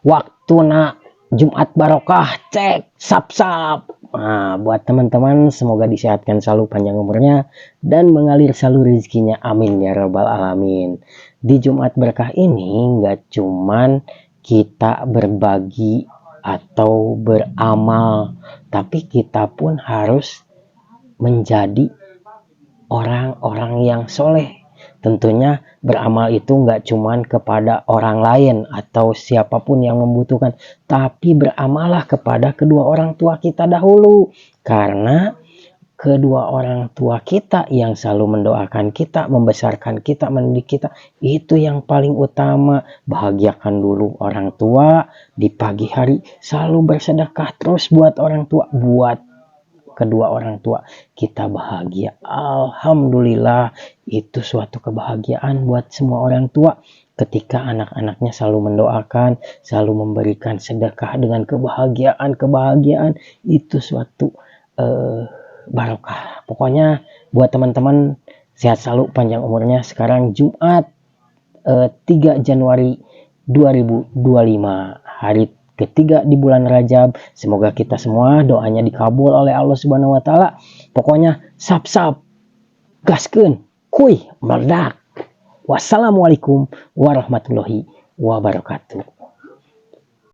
Waktuna Jumat barokah, cek sap-sap. Nah, buat teman-teman semoga disehatkan selalu, panjang umurnya dan mengalir selalu rezekinya, amin ya rabbal alamin. Di Jumat berkah ini nggak cuman kita berbagi atau beramal, tapi kita pun harus menjadi orang-orang yang soleh. Tentunya beramal itu nggak cuman kepada orang lain atau siapapun yang membutuhkan, tapi beramalah kepada kedua orang tua kita dahulu. Karena kedua orang tua kita yang selalu mendoakan kita, membesarkan kita, mendidik kita, itu yang paling utama. Bahagiakan dulu orang tua, di pagi hari selalu bersedekah terus buat orang tua, buat kedua orang tua kita bahagia. Alhamdulillah, itu suatu kebahagiaan buat semua orang tua ketika anak-anaknya selalu mendoakan, selalu memberikan sedekah dengan kebahagiaan. Itu suatu barokah. Pokoknya buat teman-teman sehat selalu, panjang umurnya. Sekarang Jumat 3 Januari 2025, hari ketiga di bulan Rajab. Semoga kita semua doanya dikabul oleh Allah Subhanahu wa taala. Pokoknya sap-sap gaskeun kuy meledak. Wassalamualaikum warahmatullahi wabarakatuh.